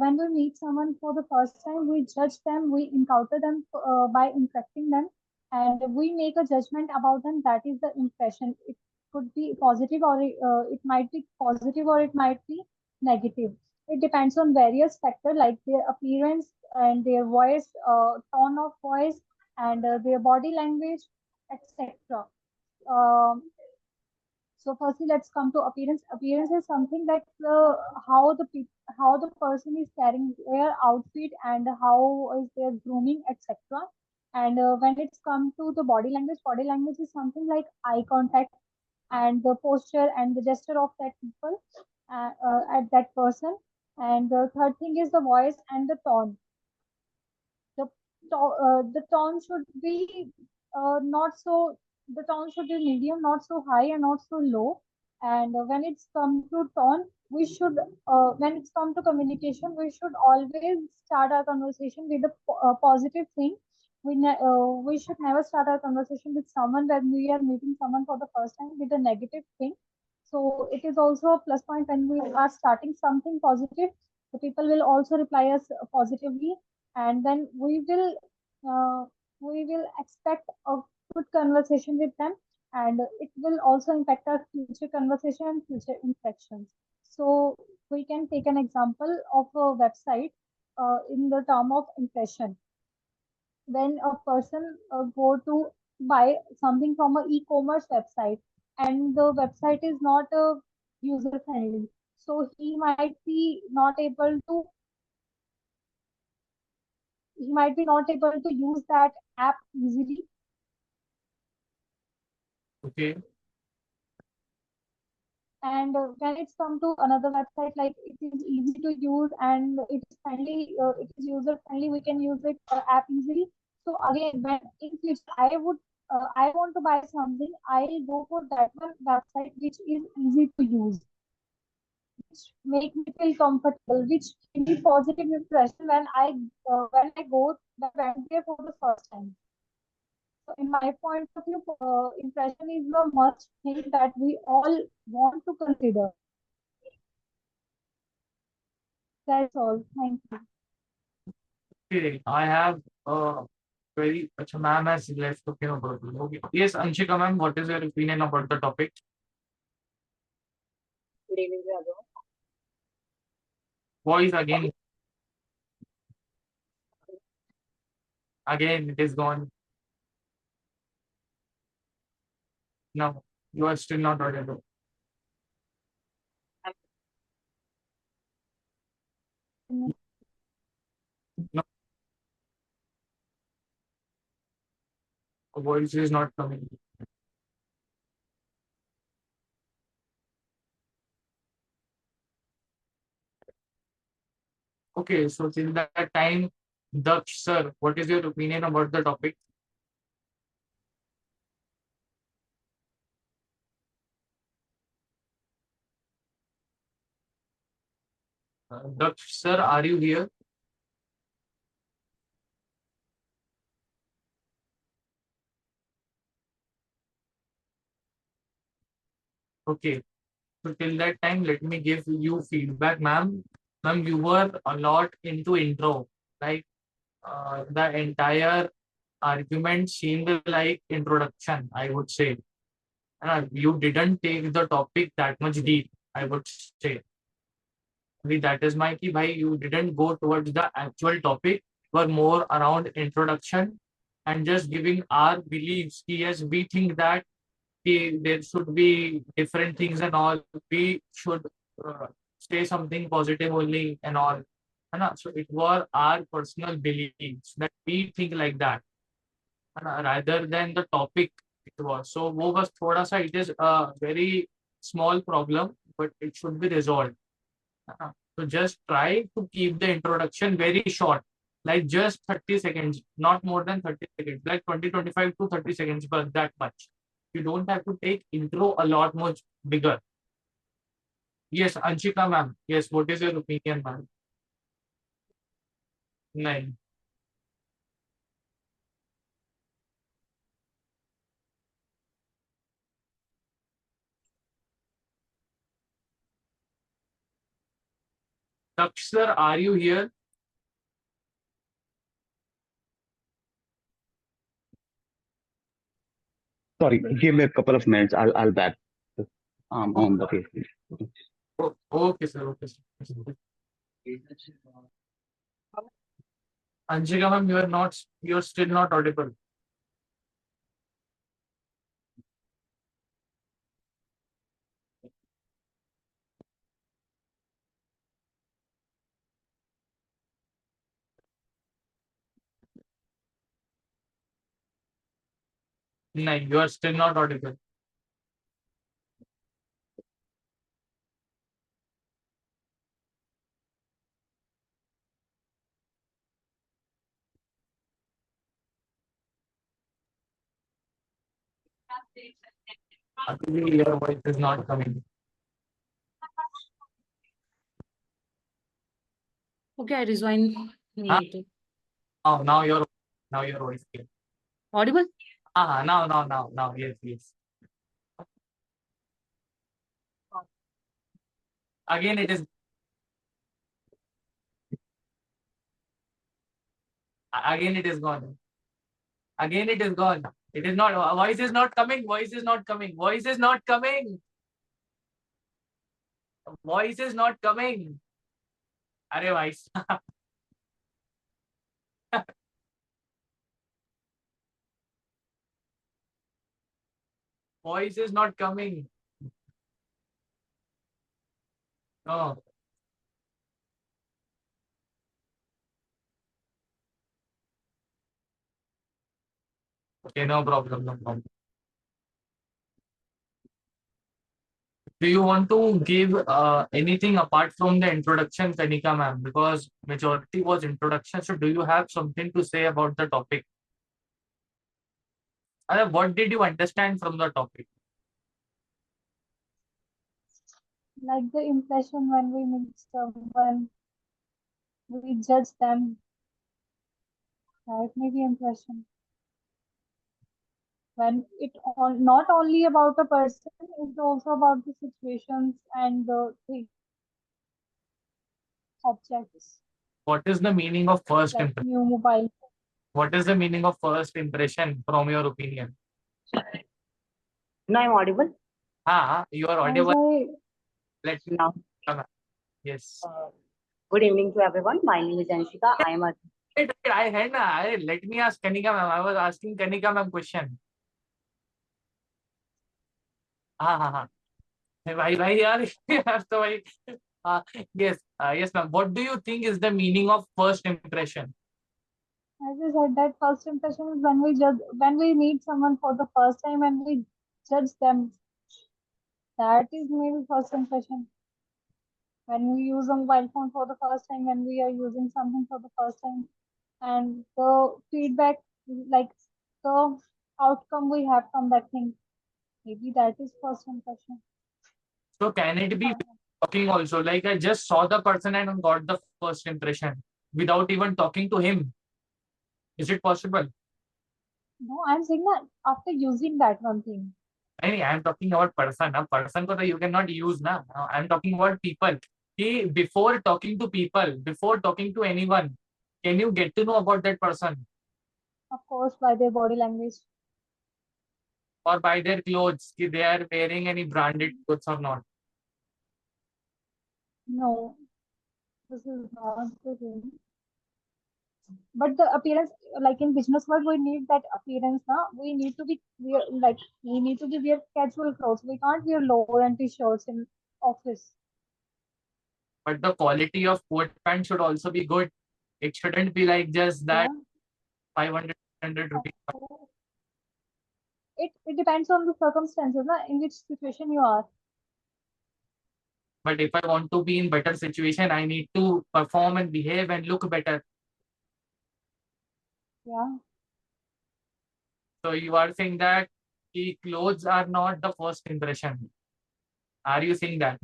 when we meet someone for the first time, we judge them, we encounter them by interacting them, and we make a judgment about them. That is the impression. It could be positive, or it might be positive, or it might be negative. It depends on various factors like their appearance and their voice, tone of voice, and their body language, etc. Um, so firstly, let's come to appearance. Appearance is something like how the person is carrying their outfit and how is their grooming, etc. And when it's come to the body language is something like eye contact and the posture and the gesture of that people at that person. And the third thing is the voice and the tone. The the tone should be not so the tone should be medium, not so high and not so low. And when it's come to tone, we should when it's come to communication, we should always start our conversation with a positive thing. We should never start our conversation with someone when we are meeting someone for the first time with a negative thing. So it is also a plus point when we are starting something positive. The people will also reply us positively, and then uh, we will expect a good conversation with them, and it will also impact our future conversation and future interactions. So we can take an example of a website in the term of impression. When a person go to buy something from a e-commerce website, and the website is not user friendly, so he might be not able to use that app easily. Okay. And when it's come to another website, like it is easy to use and it is friendly, it is user friendly, we can use it app easily. So again, when in future I want to buy something, I'll go for that one website which is easy to use, which make me feel comfortable, which give me positive impression when I went there for the first time. So in my point of view, impression is the must thing that we all want to consider. That's all. Thank you. Okay. I have very अच्छा ma'am has left. Okay, no problem. Okay. Yes, Anshika ma'am, what is your opinion about the topic? Good evening, Rajiv. Voice again it is gone. No, you are still not audible. No, voice is not coming. Okay, so till that time, Daksh sir, what is your opinion about the topic? Daksh sir, are you here? Okay, so till that time, let me give you feedback, ma'am. Ma'am, you were a lot into intro, like the entire argument seemed like introduction, I would say. You didn't take the topic that much deep, I would say. That is my key, bhai. You didn't go towards the actual topic. You were more around introduction and just giving our beliefs. Yes, we think that there should be different things and all. We should uh, say something positive only and all. है ना? So it were our personal beliefs that we think like that. है ना? Rather than the topic it was. So वो बस थोड़ा सा it is a very small problem, but it should be resolved. So just try to keep the introduction very short, like just 30 seconds, not more than 30 seconds, like 20, 25 to 30 seconds, but that much. You don't have to take intro a lot much bigger. Yes, Anshika ma'am. Yes, what is your opinion, ma'am? Nine. Daksh sir, are you here? Sorry, give me a couple of minutes. I'll back. Oh, On the Facebook. okay, sir. Okay, sir. Anshika ma'am, you are not. You are still not audible. No, you are still not audible. Actually, your voice is not coming. Okay, I resign Huh? later. Oh, now your voice clear. Audible? Now. Yes, yes. Again, it is. Again, it is gone. Again, it is gone. It is not. Voice is not coming. Voice is not coming. Voice is not coming. Voice is not coming. अरे भाई voice is not coming. No. Okay, no problem, no problem. Do you want to give anything apart from the introduction, Kanika ma'am? Because majority was introduction. So do you have something to say about the topic? What did you understand from the topic? Like the impression when we meet someone, we judge them. That may be impression. When not only about a person, it's also about the situations and the things, objects, What is the meaning of first like impression? new mobile. What is the meaning of first impression from your opinion? Now I'm audible. You are As audible. I Let Now, yes. good evening to everyone. My name is Anshika. I am a I had let me ask Kanika ma'am. I was asking Kanika ma'am question. हाँ. भाई यार यार तो भाई yes yes ma'am. What do you think is the meaning of first impression? as I said, that first impression is when we judge, when we meet someone for the first time and we judge them. That is maybe first impression. When we use a mobile phone for the first time, when we are using something for the first time, and the feedback, like the outcome we have from that thing, maybe that is first impression. So can it be talking also? Like I just saw the person and got the first impression without even talking to him. Is it possible? No, I'm saying that after using that one thing. I am talking about person. A person ko to you cannot use na. I am talking about people. He, before talking to people, before talking to anyone, can you get to know about that person Of course, by their body language. or by their clothes? If they are wearing any branded clothes or not? No, this is not the thing. But the appearance, like in business world, we need that appearance. Now we need to be wear, like we need to be wear casual clothes. We can't wear lower and t-shirts in office. But the quality of coat pant should also be good. It shouldn't be like just Yeah. that 500, 600 rupees. It depends on the circumstances, na, in which situation you are. But if I want to be in better situation, I need to perform and behave and look better. Yeah. So you are saying that the clothes are not the first impression. Are you saying that?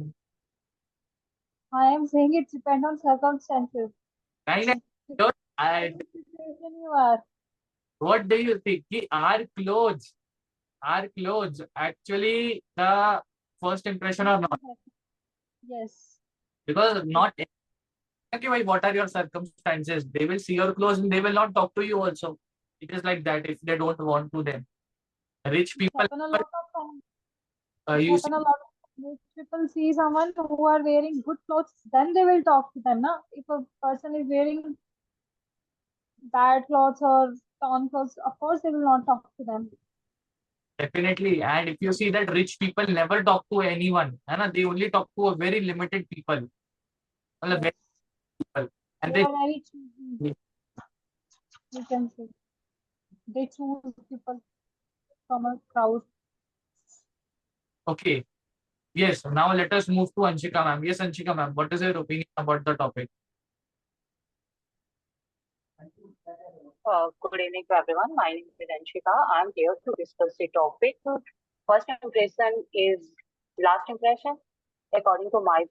I am saying it depends on circumstances. Nahin, nahin. Don't- In which situation you are. what do you think? Are clothes actually the first impression or not? Yes. Because not Okay, why, what are your circumstances? They will see your clothes and they will not talk to you also. It is like that if they don't want to them. Rich It people, happen a lot of times. It you see, happen a lot of times. If people see someone who are wearing good clothes, then they will talk to them. Na? If a person is wearing bad clothes or torn clothes, of course they will not talk to them. definitely. And if you see that rich people never talk to anyone, है ना? They only talk to a very limited people. मतलब very Yes, people. And they they, are very choosy. We can say they choose people from a crowd. okay. Yes, now let us move to Anshika ma'am. Yes, Anshika ma'am, what is your opinion about the topic? Good evening to everyone. My name is Englishwala. I'm here to discuss the topic. First impression is last impression. According to my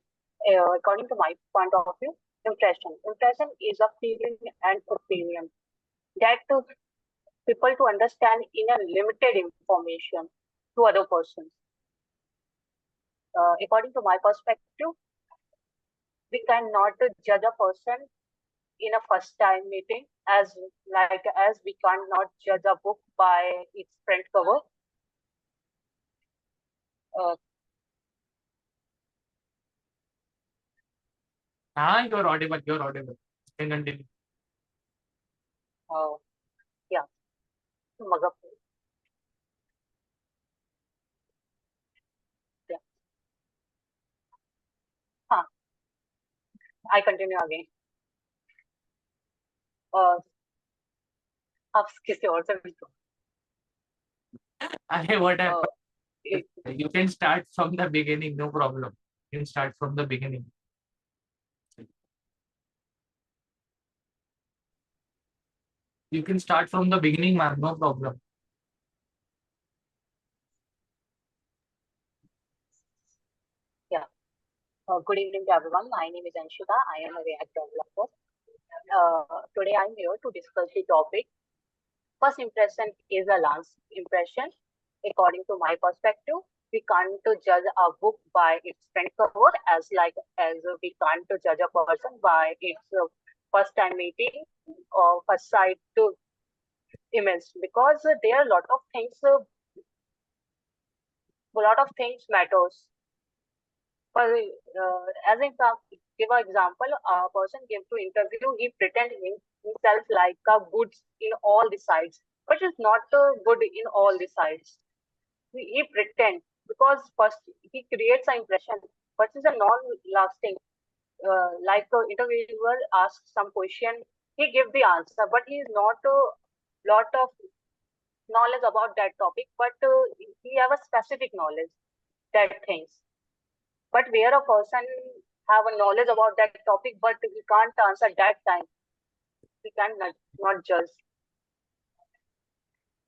point of view, impression is a feeling and opinion that people to understand in a limited information to other persons. According to my perspective, we cannot judge a person in a first time meeting as we cannot judge a book by its front cover. Uh, Ah, you're audible, you're audible. You can continue. uh, yeah, Magap. Yeah. Huh, I continue again. आप किसी और से भी Hey, what uh, happened? it, You can start from the beginning, no problem. You can start from the beginning. You can start from the beginning, ma'am, no problem. yeah. Good evening to everyone. My name is Anshika. I am a React developer. Today I'm here to discuss the topic. First impression is a last impression. According to my perspective, we can't judge a book by its front cover as we can't judge a person by its first time meeting or first sight to image because there are a lot of things matters. For as in give an example, a person came to interview, he pretend himself like a good in all the sides, but is not good in all the sides. He pretend because first he creates an impression, but it's a non-lasting. Like the interviewer asks some question, he give the answer, but he is not a lot of knowledge about that topic, but he have a specific knowledge that things. But where a person have a knowledge about that topic, but he can't answer that time, we can not judge.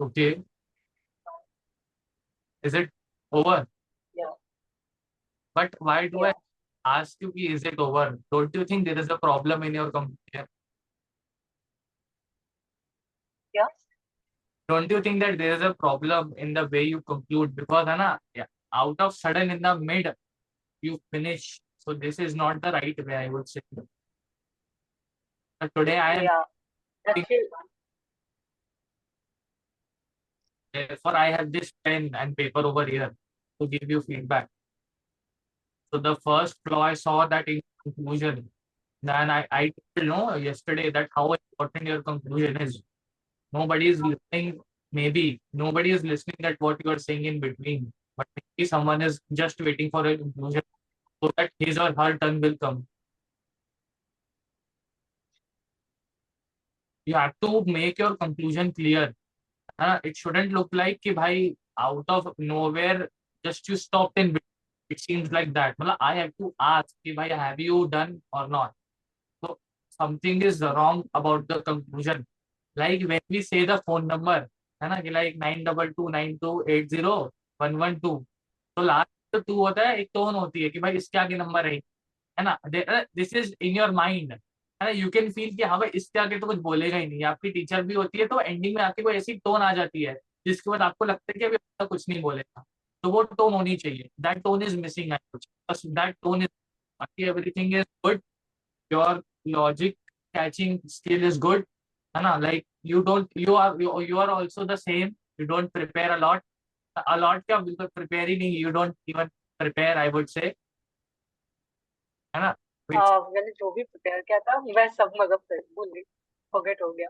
Okay. Is it over? Yeah, But why do I yeah, ask you, ki, is it over? Don't you think there is a problem in your company? yeah, Don't you think that there is a problem in the way you conclude? Because Anna, yeah, out of sudden in the mid, you finish. So this is not the right way, I would say. But today I am yeah. Actually, therefore I have this pen and paper over here to give you feedback. So the first flaw I saw that in conclusion. Then I told no yesterday that how important your conclusion is. Nobody is listening. Maybe nobody is listening at what you are saying in between. But maybe someone is just waiting for a conclusion so that his or her turn will come. You have to make your conclusion clear. It shouldn't look like कि भाई out of nowhere just you stopped in between. It seems like that. मतलब I have to ask कि भाई have you done or not. So something is wrong about the conclusion. Like when we say the phone number, है ना कि like 9222928011 तो last जो to होता है एक टोन होती है कि भाई इसके आगे नंबर है ना. This is in your mind, है ना. यू कैन फील कि हाँ भाई इसके आगे तो कुछ बोलेगा ही नहीं. आपकी टीचर भी होती है तो एंडिंग में आके कोई ऐसी टोन आ जाती है जिसके बाद आपको लगता है कि अभी बच्चा कुछ नहीं बोलेगा. तो वो टोन होनी चाहिए. That tone is missing. That tone is, बाकी everything is good. Your logic catching skill is good, है ना? Like you are also the same. You don't prepare a lot. A lot क्या बिल्कुल prepare ही नहीं. You don't even prepare, I would say, है ना? मैंने जो भी प्रिपेयर किया था मैं सब मतलब भूल गई, फॉरगेट हो गया.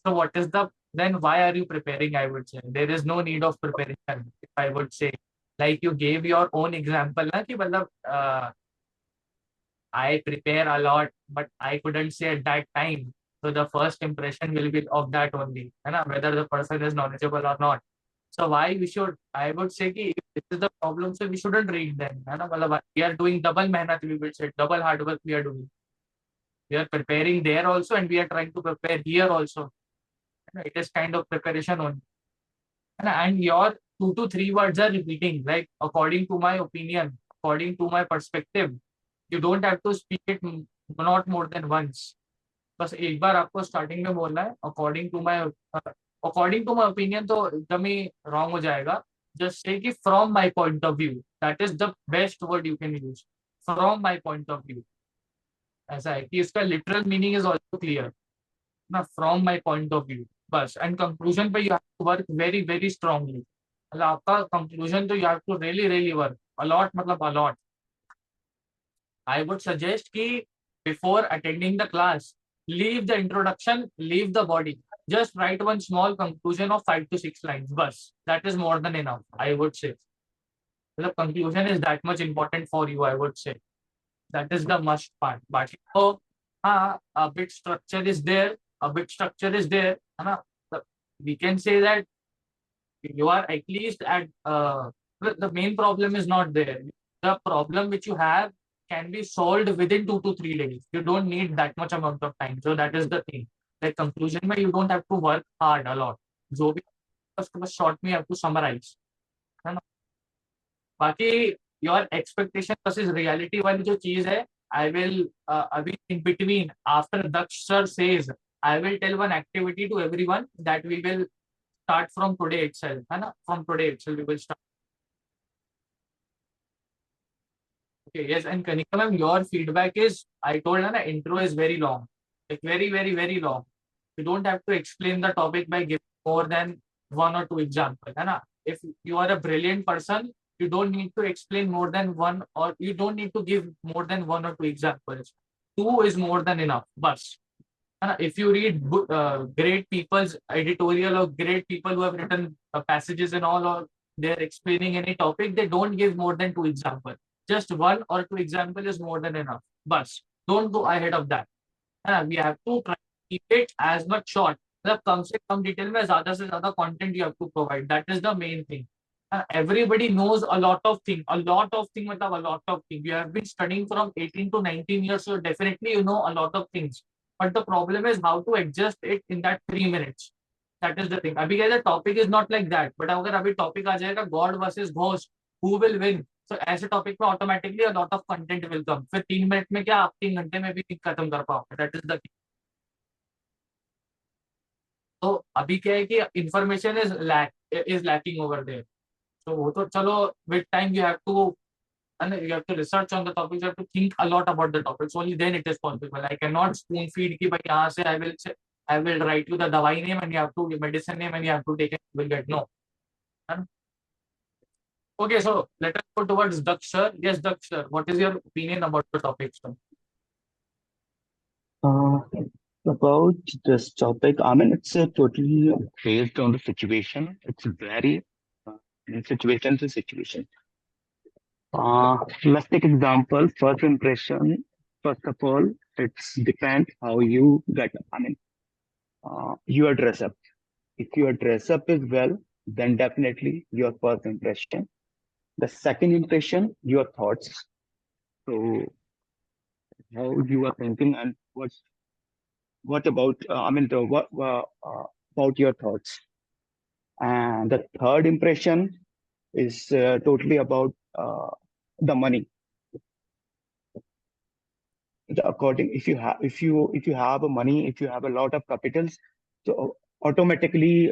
So what is then why are you preparing? I would say there is no need of preparation. If I would say, like you gave your own example ना कि मतलब I prepare a lot, but I couldn't say at that time. So the first impression will be of that only, है ना? Whether the person is knowledgeable or not. So why we should? I would say कि if this is the problem, so we shouldn't read them, है ना? मतलब we are doing double मेहनत, we will say double hard work we are doing. We are preparing there also, and we are trying to prepare here also. It is kind of preparation only. And your 2 to 3 words are repeating, like according to my opinion, according to my perspective. You don't have to speak it not more than once. बस एक बार आपको starting में बोलना है according to my opinion, तो एकदम ही wrong हो जाएगा. जस्ट से कि from my point of view, that is the best word you can use. From my point of view ऐसा है कि इसका literal meaning is also clear ना. From my point of view बस. एंड कंक्लूजन पे you have to work very very strongly. मतलब आपका conclusion तो you have to really really work a lot, मतलब अलॉट. I would suggest कि before attending the class, leave the introduction, leave the body. Just write one small conclusion of 5 to 6 lines. Bus. That is more than enough, I would say. The conclusion is that much important for you, I would say. That is the must part. But so, a bit structure is there. A bit structure is there. We can say that you are at least at the main problem is not there. The problem which you have can be solved within 2 to 3 days. You don't need that much amount of time. So that is the thing. Like conclusion में you don't have to work hard a lot. जो भी उसको बस short में you have to summarize, है ना? बाकी your expectation versus reality वाली जो चीज है, I will अभी in between after Daksh sir says, I will tell one activity to everyone that we will start from today itself, है ना? From today itself we will start. Okay, yes, and Kanika ma'am, your feedback is, I told her, na, intro is very long, like very, very, very long. You don't have to explain the topic by giving more than 1 or 2 examples, है ना? If you are a brilliant person, you don't need to explain more than one, or you don't need to give more than 1 or 2 examples. 2 is more than enough. But if you read great people's editorial or great people who have written passages and all, or they're explaining any topic, they don't give more than 2 examples. Just 1 or 2 example is more than enough. But don't go ahead of that. We have to try to keep it as much short. मतलब कम से कम detail में ज्यादा से ज्यादा content you have to provide. That is the main thing. Everybody knows a lot of things. A lot of things, मतलब a lot of things. You have been studying from 18 to 19 years, so definitely you know a lot of things. But the problem is how to adjust it in that 3 minutes. That is the thing. अभी कहते topic is not like that. But अगर अभी topic आ जाएगा God versus ghost, who will win? So ऐसे topic में automatically a lot of content will come. फिर 3 minute में क्या आप 3 घंटे में भी खत्म कर पाओगे. That is the thing. तो अभी क्या है कि information is lacking over there. So वो तो चलो with time you have to research on the topics. You have to think a lot about the topics. Only then it is possible. I cannot spoon feed कि भाई यहाँ से I will write you the दवाई name and you have to medicine name and you have to take it. You will get no. Okay, so let us go towards Daksh sir. Yes, Daksh sir, what is your opinion about the topic, sir? About this topic, I mean, it's totally based on the situation. It's very situation to situation. Let's take example. First impression. First of all, it's depends how you get. I mean, your dress up. If your dress up is well, then definitely your first impression. The second impression, your thoughts. So how you are thinking and what about I mean the what about your thoughts. And the third impression is totally about the money. According if you have a money, if you have a lot of capitals, so automatically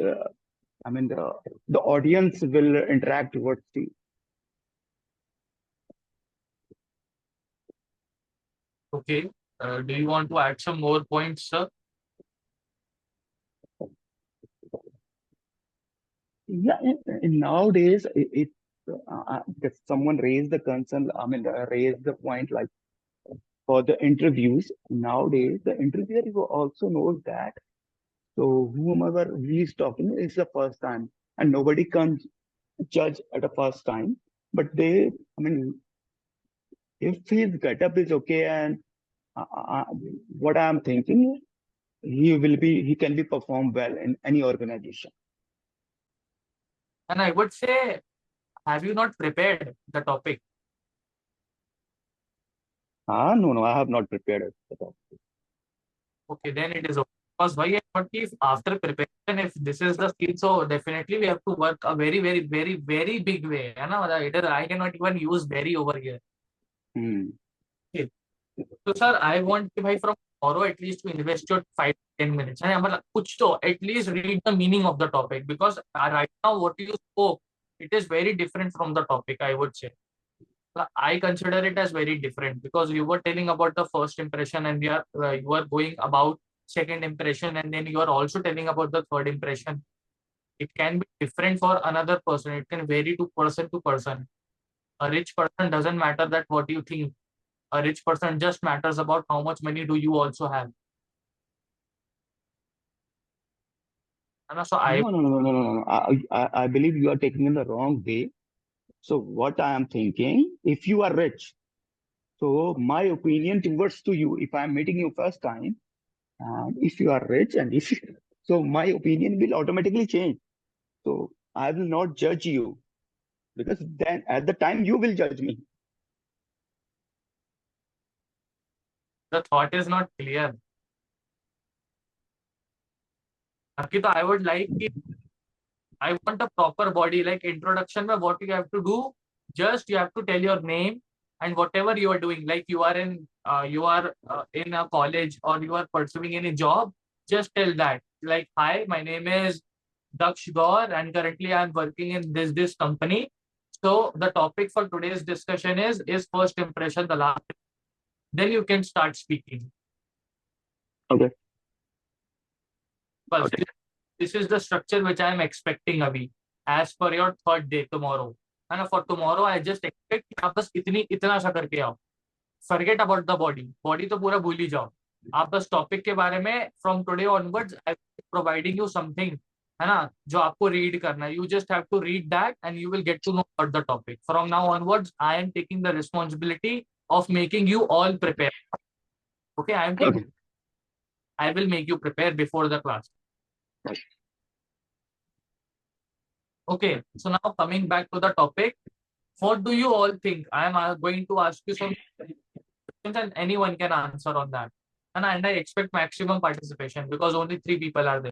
I mean the audience will interact towards you. Okay, Do you want to add some more points, sir? Yeah, nowadays, if someone raised the concern, I mean, raised the point like for the interviews, nowadays, the interviewer also knows that. So, whomever he is talking is the first time, and nobody can judge at the first time. But I mean, if his getup is okay, and what I am thinking, he can be performed well in any organization. And I would say, have you not prepared the topic? No, I have not prepared it. Okay, then it is okay. Because why I thought if after preparation, if this is the skill, so definitely we have to work a very, very, very, very big way. You know, I cannot even use very over here. Hmm. Okay. So, sir, I want to buy from tomorrow at least to invest your 5 to 10 minutes. And मतलब कुछ तो at least read the meaning of the topic, because right now what you spoke, it is very different from the topic, I would say. I consider it as very different because you were telling about the first impression and you are going about second impression, and then you are also telling about the third impression. It can be different for another person. It can vary to person to person. A rich person doesn't matter that what you think. A rich person just matters about how much money do you also have. And so No. I believe you are taking in the wrong way. So what I am thinking, if you are rich, so my opinion towards to you, if I'm meeting you first time, and if you are rich, and if so my opinion will automatically change. So I will not judge you because then at the time you will judge me. the thought is not clear. Akito, I would like I want a proper body, like introduction where what you have to do, just you have to tell your name and whatever you are doing, like you are in a college or you are pursuing any job, just tell that. Like, hi, my name is Daksh Gaur and currently I'm working in this company. So the topic for today's discussion is first impression, the last. Then you can start speaking. Okay. Well, Okay. this is the structure which I am expecting अभी as per your third day tomorrow. And for tomorrow I just expect कि आप बस इतना सा करके आओ. Forget about the body. Body तो पूरा भूल ही जाओ. आप बस टॉपिक के बारे में from today onwards I will be providing you something, है ना, जो आपको रीड करना है. You just have to read that and you will get to know about the topic. From now onwards I am taking the responsibility of making you all prepare. Okay, Okay. I will make you prepare before the class. Okay, so now coming back to the topic, what do you all think? I am going to ask you some questions and anyone can answer on that. And I expect maximum participation because only 3 people are there.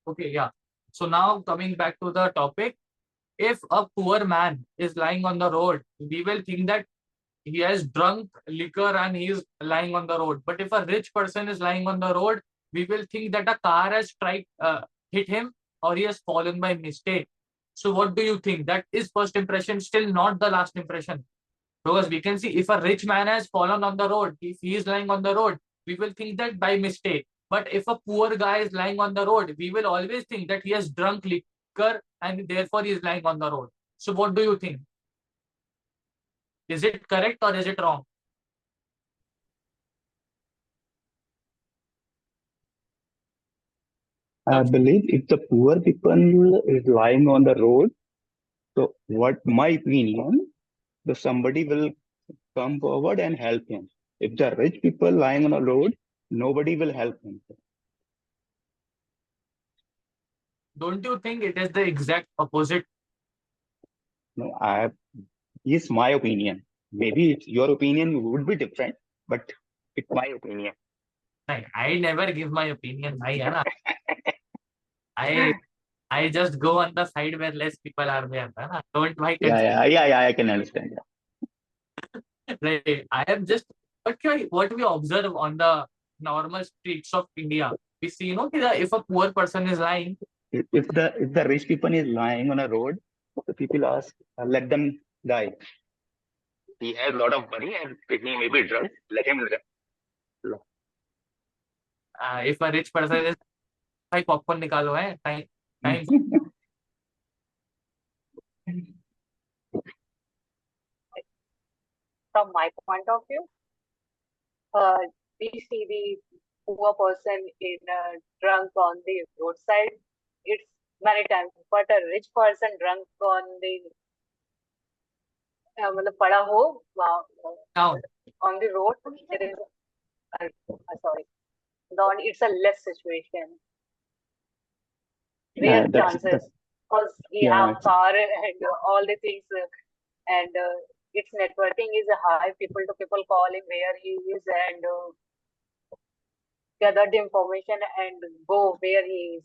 Okay, yeah. So now coming back to the topic, if a poor man is lying on the road, we will think that he has drunk liquor and he is lying on the road. But if a rich person is lying on the road, we will think that a car has hit him or he has fallen by mistake. So what do you think? That is first impression still not the last impression? Because we can see if a rich man has fallen on the road, if he is lying on the road, we will think that by mistake. But if a poor guy is lying on the road, we will always think that he has drunk liquor and therefore he is lying on the road. So what do you think? Is it correct or is it wrong? I believe if the poor people is lying on the road, so what my opinion, the somebody will come forward and help him. If the rich people lying on a road, nobody will help him. Don't you think it is the exact opposite? No, is my opinion. Maybe your opinion would be different, but it's my opinion. I never give my opinion. I I just go on the side where less people are there. Don't why Yeah, I can understand. right. I am just what we observe on the normal streets of India. We see, that if a poor person is lying, If the rich people is lying on a road, the people ask, let them die. He has a lot of money and he may be drunk. Let him live. If a rich person is, भाई popcorn निकालो है time. From my point of view, we see the poor person in drunk on the roadside. It's many times, but a rich person drunk on the मतलब पड़ा हो Down. on the road, there is sorry, it's a less situation, rare chances, because he have car and all the things, and its networking is high. People to people calling where he is and gather the information and go where he is,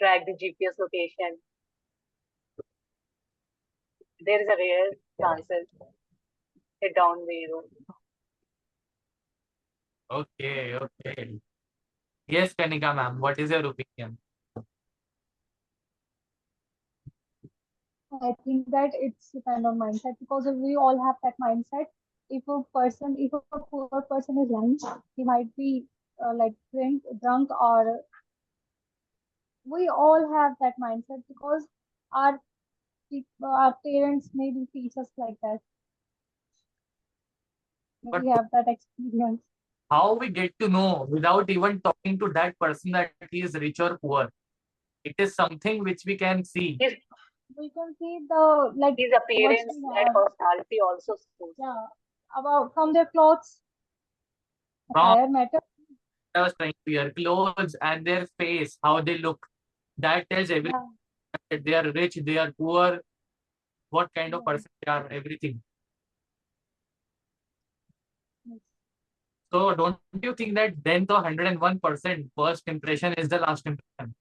track the GPS location. There is a rare chances hit down the road. Okay. Yes, Kanika ma'am, what is your opinion? I think that it's kind of mindset because we all have that mindset. If a poor person is lying, he might be like drunk, or we all have that mindset because our our parents maybe teach us like that. But We have that experience. how we get to know without even talking to that person that he is rich or poor? It is something which we can see. We can see the His appearance and personality also shows. Yeah, about from their clothes, From attire matter. I was trying to hear clothes and their face, how they look. That tells everything. That they are rich, they are poor, what kind of person they are, everything. Yes. So don't you think that then the 101% first impression is the last impression?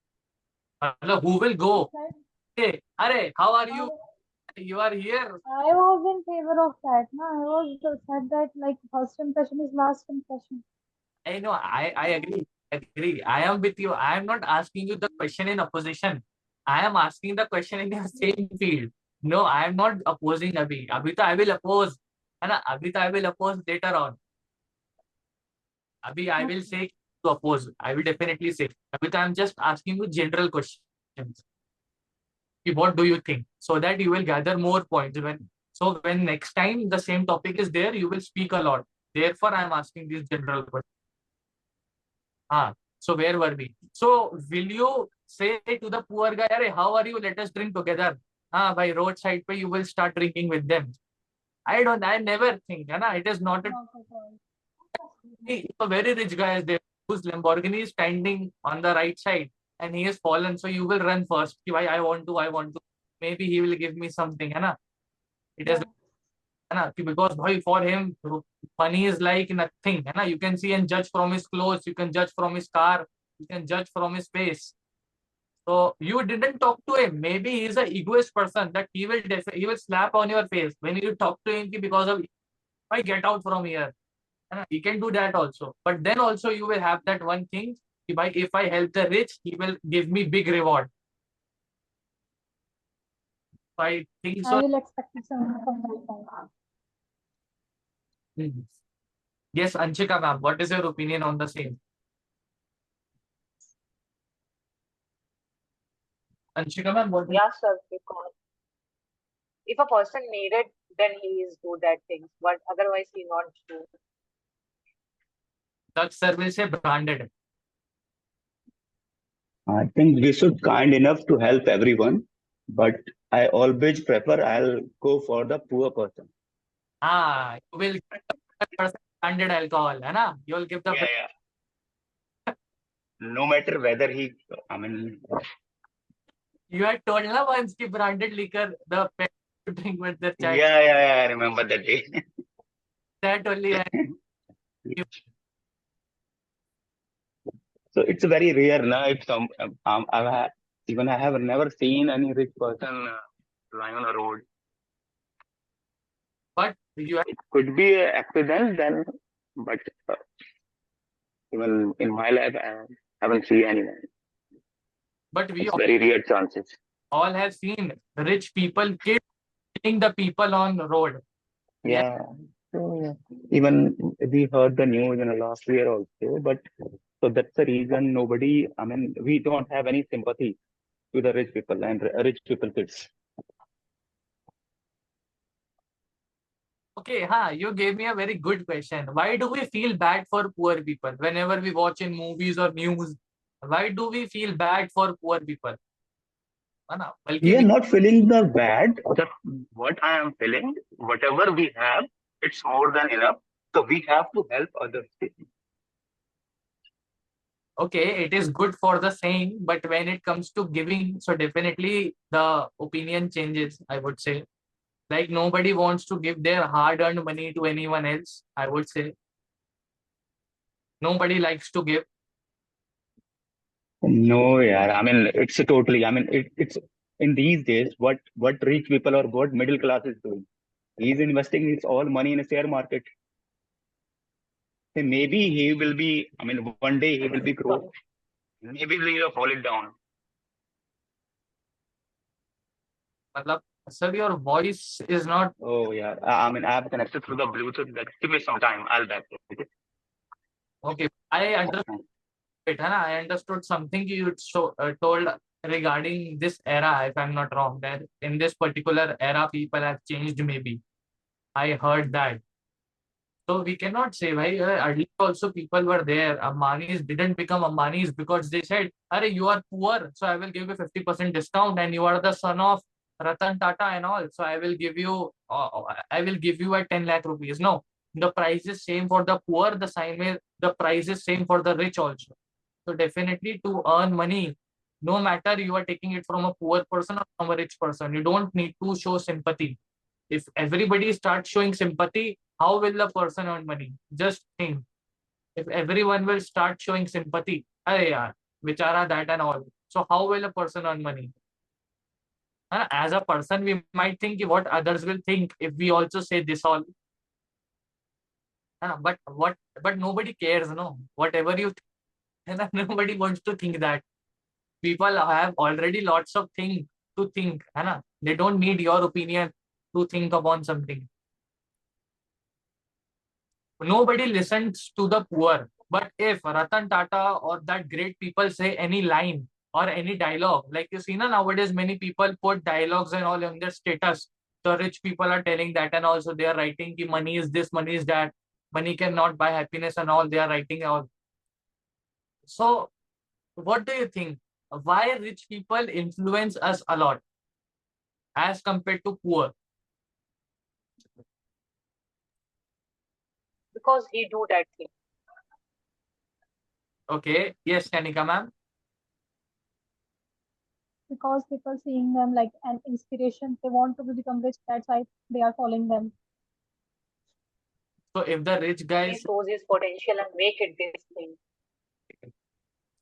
Who will go? Hey, Are, how are you? You are here. I was in favor of that. No, I was said that like first impression is last impression. I know, I agree. I am with you. I am not asking you the question in opposition. I am asking the question in the same field. No, I am not opposing Abhi. Abhi to I will oppose. है ना? Abhi to I will oppose later on. Abhi I will say to oppose. I will definitely say. Abhi to I am just asking you general questions. What do you think? So that you will gather more points. When next time the same topic is there, you will speak a lot. Therefore, I am asking these general questions. So where were we? So will you say to the poor guy, "Arey, how are you? Let us drink together." By roadside, you will start drinking with them. I never think, it is not a very rich guy is there whose Lamborghini is standing on the right side and he has fallen. So you will run first. Why I want to. Maybe he will give me something, It is because for him money is like nothing, You can see and judge from his clothes, you can judge from his car, you can judge from his face. So you didn't talk to him. Maybe he is an egoist person that he will slap on your face when you talk to him because of why get out from here. He can do that also. But then also you will have that one thing. If I help the rich, he will give me big reward. So I think so. I will expect something from that time. Yes, Anshika ma'am, what is your opinion on the same? Anshika ma'am, what? Yeah, sir, because if a person needed, then he is good at things, but otherwise he not do. Such service is branded. I think we should kind enough to help everyone, but I always prefer I'll go for the poor person. You will get the person branded alcohol, You will give the No matter whether You had told once the branded liquor, the pet to drink with their child. Yeah, I remember that day. That only. So it's very rare now. If I have never seen any rich person lying on a road. But it could be an accident then, but even in my life, I haven't seen anyone. But we it's very rare chances. All have seen rich people killing the people on the road. Yeah. So even we heard the news in the last year also, but so that's the reason nobody, I mean, we don't have any sympathy to the rich people and rich people kids. Okay, you gave me a very good question. Why do we feel bad for poor people whenever we watch in movies or news? Why do we feel bad for poor people? है ना? We बल्कि are not feeling the bad. Just what I am feeling, whatever we have, it's more than enough. So we have to help others. okay, it is good for the saying, but when it comes to giving, so definitely the opinion changes, I would say. Like nobody wants to give their hard-earned money to anyone else, I would say. Nobody likes to give. No, yeah. I mean, it's a totally. I mean, it's in these days what rich people or what middle class is doing. He's investing his all money in a share market. And maybe he will be. I mean, one day he will be grow. Maybe he will fall it down. मतलब, sir, your voice is not Oh yeah. I mean, I have connected through the Bluetooth. That give me some time. I'll back. Okay. okay. I understood it, है ना? I understood something you told regarding this era, if I'm not wrong, that in this particular era, people have changed maybe. I heard that. So we cannot say, why earlier also people were there. Ambanis didn't become Ambanis because they said, Are you are poor, so I will give you 50% discount, and you are the son of Ratan Tata and all. So I will give you at 10 lakh rupees. No, the price is same for the poor, the price is same for the rich also. So definitely to earn money, no matter you are taking it from a poor person or from a rich person, you don't need to show sympathy. If everybody starts showing sympathy, how will the person earn money? Just think. If everyone will start showing sympathy, अरे यार, बेचारा that and all. So how will a person earn money? As a person, we might think what others will think if we also say this all. But nobody cares, no. Whatever you think, nobody wants to think that. People have already lots of things to think, है ना? They don't need your opinion to think upon something. Nobody listens to the poor. But if Ratan Tata or that great people say any line or any dialogue, like you see na, nowadays many people put dialogues and all on their status. The rich people are telling that, and also they are writing ki money is this, money is that, money cannot buy happiness and all. They are writing all. So what do you think? Why rich people influence us a lot as compared to poor? Because he do that thing. Okay. Yes, Kanika ma'am. Because people seeing them like an inspiration, they want to become rich. That's why they are following them. So if the rich He guys, shows his potential and make it this thing.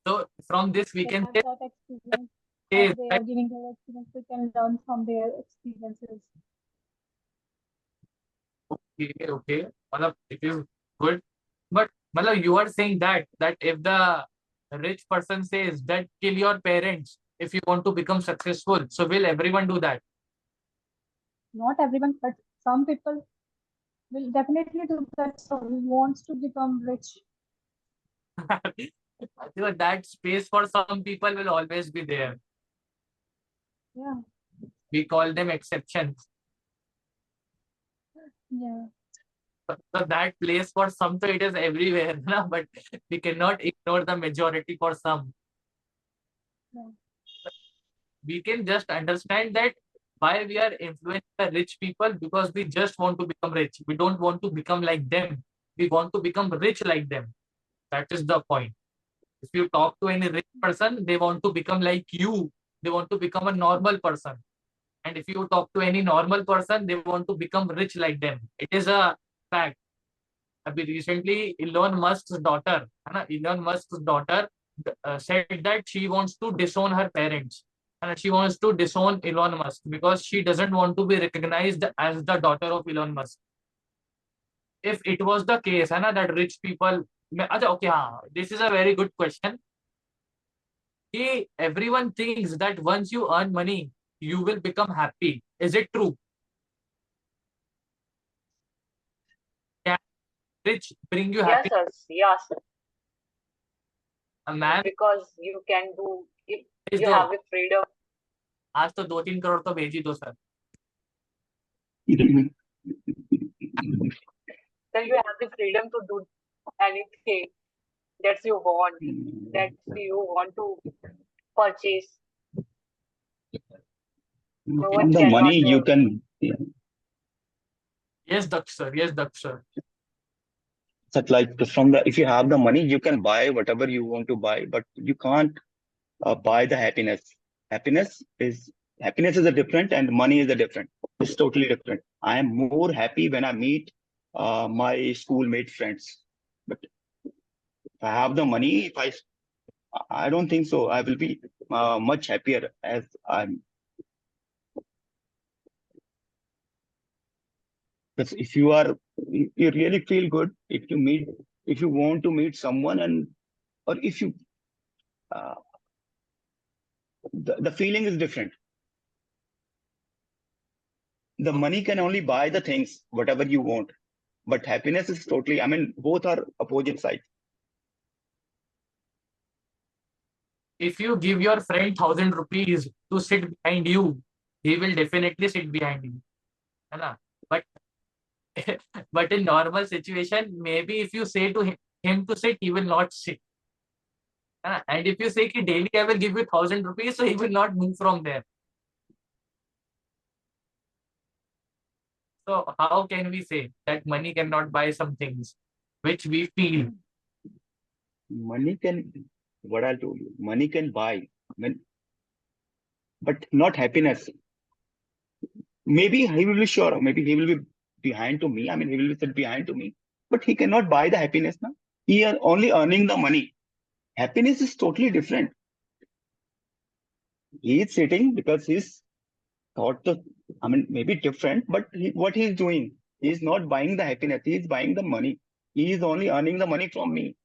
so from this we They can have that experience. say As they are giving their experience, we can learn from their experiences. okay, okay. Matlab, it is good. But matlab, you are saying that if the rich person says that kill your parents if you want to become successful, so will everyone do that? Not everyone, but some people will definitely do that. So who wants to become rich? So that space for some people will always be there. Yeah, We call them exceptions. yeah, So that place for some, so it is everywhere, na? But we cannot ignore the majority for some. yeah. We can just understand that why we are influenced by rich people, because we just want to become rich. We don't want to become like them. We want to become rich like them. That is the point. If you talk to any rich person, they want to become like you. They want to become a normal person. And if you talk to any normal person, they want to become rich like them. It is a fact. Recently, Elon Musk's daughter, Elon Musk's daughter said that she wants to disown her parents. And she wants to disown Elon Musk because she doesn't want to be recognized as the daughter of Elon Musk. If it was the case, that rich people, okay, this is a very good question. Everyone thinks that once you earn money, you will become happy. Is it true? Which bring you Yes, happiness. sir. Yes, ma'am because you can do if भेज you दो, have the freedom, आज तो 2-3 करोड़ तो भेज ही दो sir. then you have the freedom to do anything that you want, that you want to purchase. No one From the cannot. money you can, Yes, Daksh sir. Yes, Daksh sir. such like from the, if you have the money, you can buy whatever you want to buy, but you can't buy the happiness. Happiness is a different, and money is a different. It's totally different. I am more happy when I meet my schoolmate friends. But if I have the money, I don't think so. I will be much happier as I'm. Because if you are, you really feel good if you want to meet someone, and or if you, uh, the feeling is different. The money can only buy the things, whatever you want. But happiness is totally, I mean, both are opposite sides. If you give your friend 1,000 rupees to sit behind you, he will definitely sit behind you. है ना? But but in normal situation, maybe if you say to him to sit, he will not sit. है ना? And if you say कि daily I will give you 1,000 rupees, so he will not move from there. So how can we say that money cannot buy some things which we feel? Money can, what I told you, money can buy, but not happiness. Maybe he will be sure, maybe he will be behind to me. I mean, he will sit behind to me, but he cannot buy the happiness now. He are only earning the money. Happiness is totally different. He is sitting because he's thought the, I mean, maybe different, but what he is doing, he is not buying the happiness. He is buying the money. He is only earning the money from me.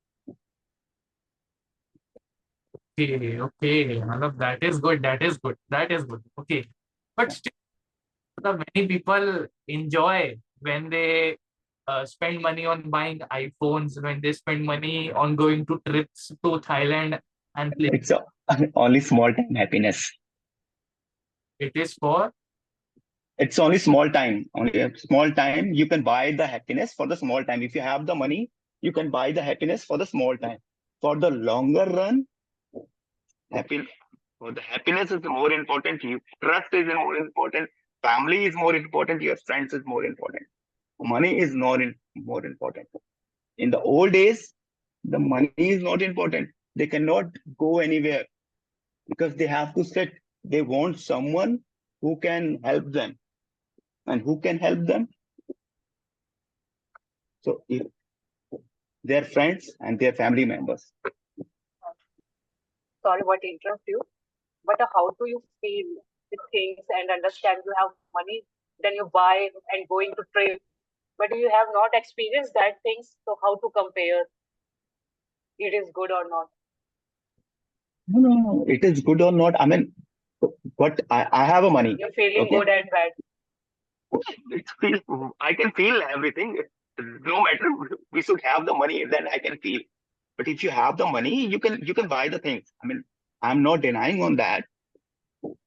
Okay. मतलब that is good. That is good. That is good. Okay. But still, many people enjoy when they spend money on buying iPhones, when they spend money on going to trips to Thailand and play. It's only small time happiness. It is for It's only small time. Only a small time. You can buy the happiness for the small time. If you have the money, you can buy the happiness for the small time. For the longer run, happy. For the happiness is more important. You trust is more important. Family is more important. Your friends is more important. Money is not more important. In the old days, the money is not important. They cannot go anywhere because they have to sit. They want someone who can help them. And who can help them? So if their friends and their family members. sorry what interrupt you, but how do you feel the things and understand you have money, then you buy and going to trip, but you have not experienced that things, so how to compare it is good or not? No. It is good or not. I mean, but I have a money. You're feeling Okay. good and bad. I can feel everything. No matter, we should have the money, then I can feel. But if you have the money, you can buy the things. I mean, I'm not denying on that.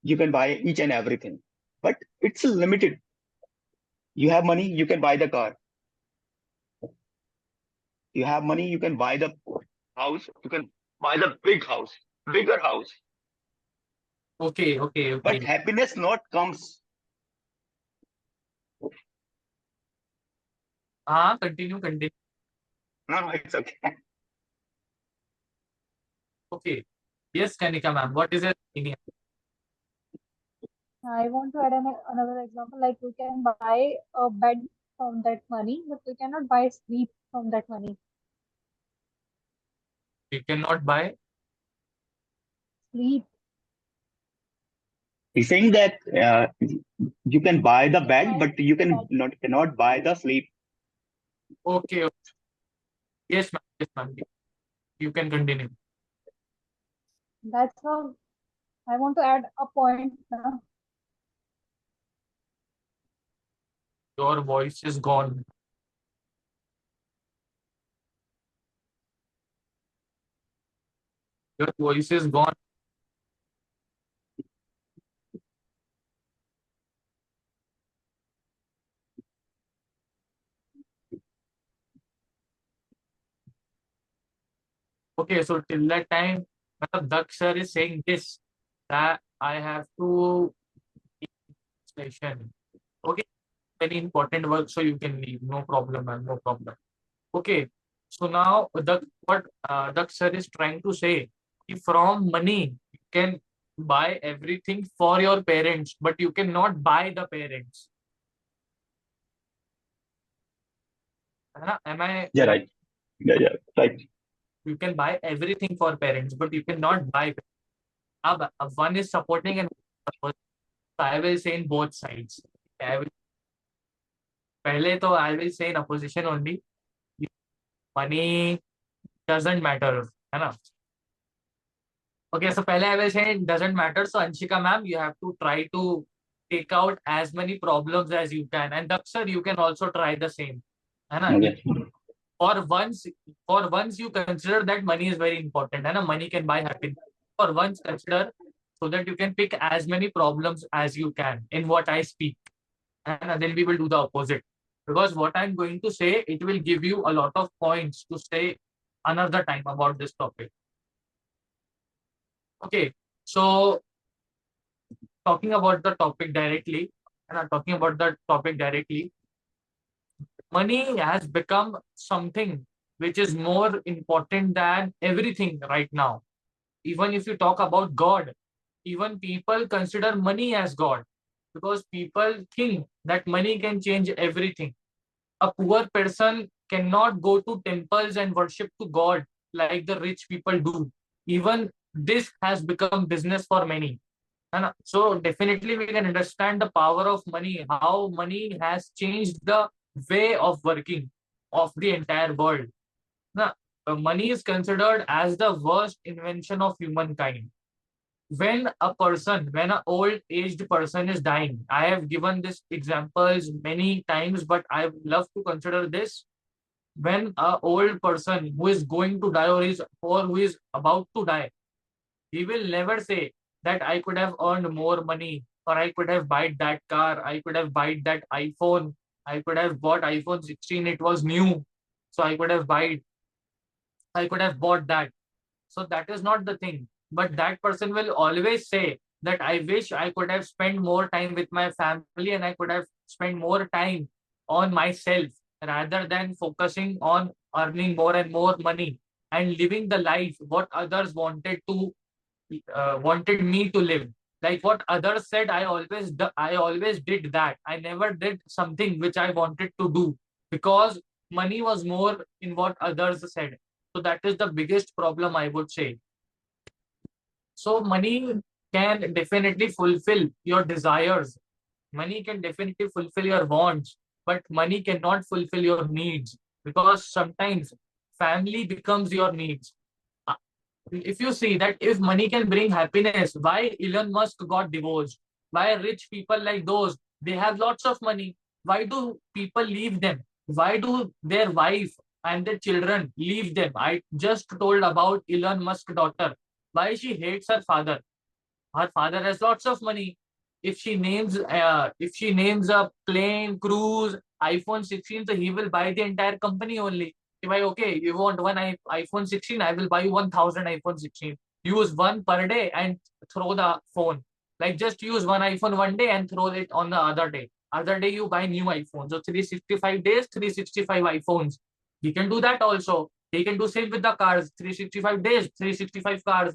You can buy each and everything, but it's limited. You have money, you can buy the car. You have money, you can buy the house. You can buy the big house, bigger house. okay. But happiness not comes. Continue. No, it's okay. Okay. Yes, Kanika ma'am. What is your opinion? I want to add another example. Like we can buy a bed from that money, but we cannot buy sleep from that money. You cannot buy. Sleep. He's saying that you can buy the bed, Buy but you bed. cannot buy the sleep. Okay. Yes, ma'am. Yes, ma'am. You can continue. That's how I want to add a point now. Your voice is gone. Your voice is gone. Okay, so till that time, Daksh sir is saying this, that I have to station. Okay, very important work, so you can leave. No problem, man. No problem. Okay, so now what Daksh sir is trying to say, if from money you can buy everything for your parents, but you cannot buy the parents. है ना? Am I Yeah, right? right. Yeah, right. You can buy everything for parents, but you cannot buy. One is supporting and I will say in both sides. I will, पहले तो I will say in opposition only. Money doesn't matter, है ना? Okay, so पहले I will say it doesn't matter. So Anshika ma'am, you have to try to take out as many problems as you can, and Daksar, you can also try the same, है ना? Okay. For once, for once you consider that money is very important, है ना? Money can buy happiness. For once consider so that you can pick as many problems as you can in what I speak, and then we will do the opposite. Because what I'm going to say, it will give you a lot of points to say another time about this topic. Okay, so talking about the topic directly, and I'm talking about the topic directly, money has become something which is more important than everything right now. Even if you talk about God, even people consider money as God because people think that money can change everything. A poor person cannot go to temples and worship to God like the rich people do. Even this has become business for many. So definitely we can understand the power of money, how money has changed the way of working of the entire world. Now, money is considered as the worst invention of humankind. When a person, when an old aged person is dying, I have given this examples many times, but I love to consider this. When a old person who is going to die or who is about to die, he will never say that I could have earned more money or I could have bought that car, I could have bought that iPhone, I could have bought iPhone 16, it was new. So I could have bought that. So that is not the thing. But that person will always say that I wish I could have spent more time with my family and I could have spent more time on myself rather than focusing on earning more and more money and living the life what others wanted me to live. Like what others said, I always did that. I never did something which I wanted to do because money was more in what others said. So that is the biggest problem, I would say. So money can definitely fulfill your desires. Money can definitely fulfill your wants, but money cannot fulfill your needs because sometimes family becomes your needs. Uh, If you see that if money can bring happiness, why Elon Musk got divorced? Why rich people like those, they have lots of money. Why do people leave them? Why do their wife and their children leave them? I just told about Elon Musk daughter. Why she hates her father has lots of money. If she names a plane, cruise, iPhone 16, so he will buy the entire company only. If I okay, you want one iPhone 16, I will buy you 1,000 iPhone 16. Use one per day and throw the phone. Like just use one iPhone one day and throw it on the other day. Other day you buy new iPhone. So 365 days, 365 iPhones. He can do that also. He can do same with the cars. 365 days, 365 cars.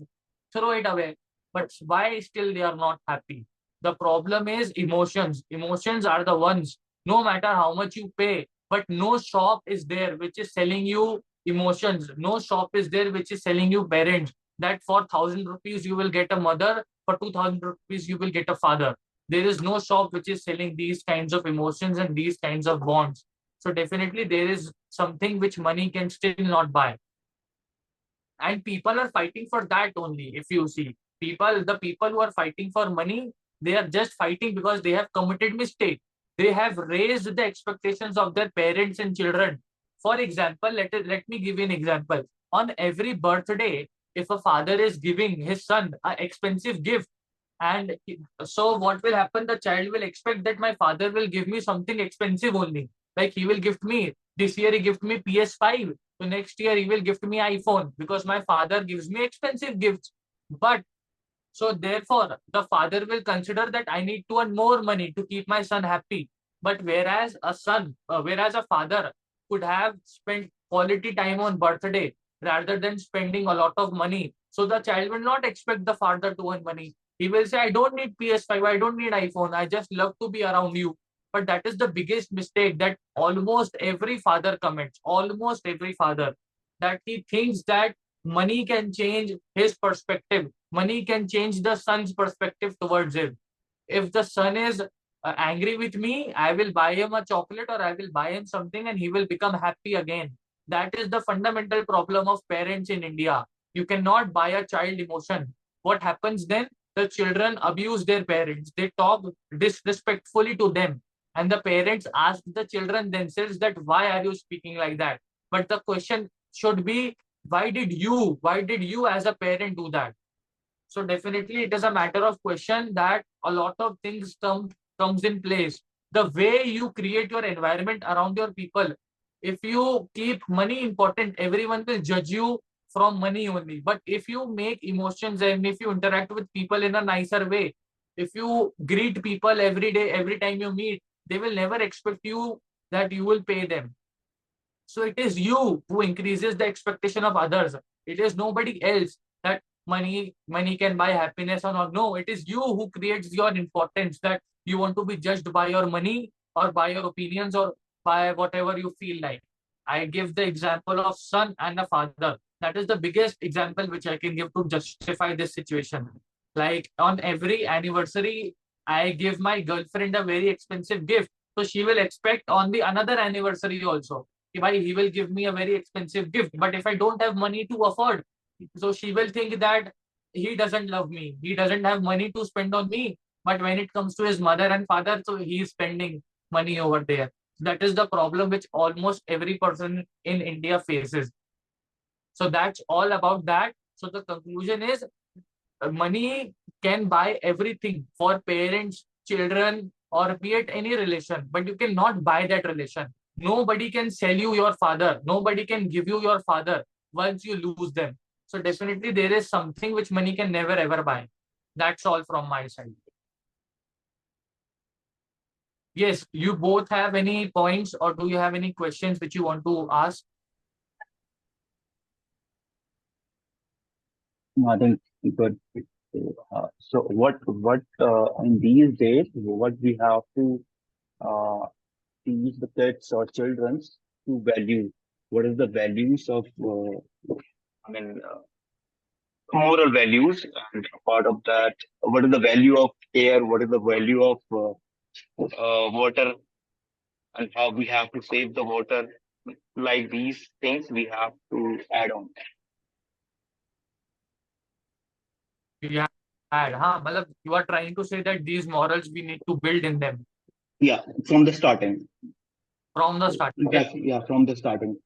Throw it away. But why still they are not happy? The problem is emotions. Emotions are the ones, no matter how much you pay, but no shop is there which is selling you emotions. No shop is there which is selling you parents. That for 1,000 rupees you will get a mother, for 2,000 rupees you will get a father. There is no shop which is selling these kinds of emotions and these kinds of bonds. So definitely there is something which money can still not buy. And people are fighting for that only. If you see the people who are fighting for money, they are just fighting because they have committed mistake. They have raised the expectations of their parents and children. For example, let me give you an example. On every birthday, if a father is giving his son an expensive gift, and so what will happen? The child will expect that my father will give me something expensive only. Like he will gift me this year, he gift me PS5. So next year he will gift me iPhone because my father gives me expensive gifts. But so therefore, the father will consider that I need to earn more money to keep my son happy. But whereas a father could have spent quality time on birthday rather than spending a lot of money. So the child will not expect the father to earn money. He will say, I don't need PS5, I don't need iPhone, I just love to be around you. But that is the biggest mistake that almost every father commits, almost every father, that he thinks that money can change his perspective. Money can change the son's perspective towards him. If the son is angry with me, I will buy him a chocolate or I will buy him something and he will become happy again. That is the fundamental problem of parents in India. You cannot buy a child emotion. What happens then? The children abuse their parents. They talk disrespectfully to them. And the parents ask the children themselves that why are you speaking like that? But the question should be, why did you as a parent do that? So definitely it is a matter of question that a lot of things comes in place. The way you create your environment around your people. If you keep money important, everyone will judge you from money only. But if you make emotions and if you interact with people in a nicer way, if you greet people every day, every time you meet, they will never expect you that you will pay them. So it is you who increases the expectation of others. It is nobody else that money can buy happiness or not. No, it is you who creates your importance, that you want to be judged by your money or by your opinions or by whatever you feel like. I give the example of son and a father. That is the biggest example which I can give to justify this situation. Like on every anniversary, I give my girlfriend a very expensive gift. So she will expect on the another anniversary also, he will give me a very expensive gift. But if I don't have money to afford, so she will think that he doesn't love me. He doesn't have money to spend on me. But when it comes to his mother and father, so he is spending money over there. That is the problem which almost every person in India faces. So that's all about that. So the conclusion is, money can buy everything for parents, children, or be it any relation, but you cannot buy that relation. Nobody can sell you your father. Nobody can give you your father once you lose them. So definitely there is something which money can never ever buy. That's all from my side. Yes, you both have any points or do you have any questions which you want to ask? I think good. So what in these days, what we have to uh, teach the kids or childrens to value? What is the values of I mean moral values, and a part of that, what is the value of air? What is the value of water, and how we have to save the water? Like these things, we have to add on. Yeah, matlab, you are trying to say that these morals we need to build in them Yeah, from the starting. from the start. Yes. Yes, yeah, from the starting.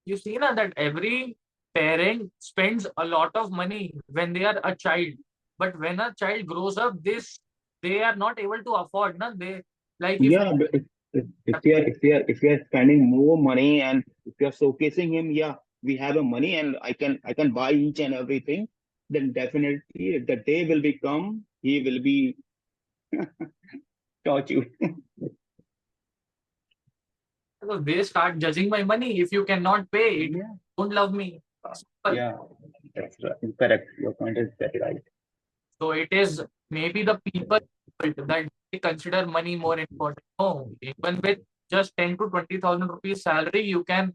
You see na, that every parent spends a lot of money when they are a child, but when a child grows up, this they are not able to afford. Na? They like if Yeah, but if you are spending more money, and if you are showcasing him, yeah, we have a money and I can buy each and everything, then definitely the day will become he will be taught you. they start judging my money. If you cannot pay it, Yeah, don't love me. Simple. yeah, that's right. Correct. Your point is very right. So it is maybe the people that they consider money more important. No, even with just 10 to 20,000 rupees salary, you can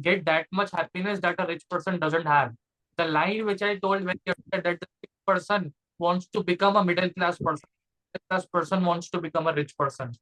get that much happiness that a rich person doesn't have. The line which I told when you said that the rich person wants to become a middle class person wants to become a rich person.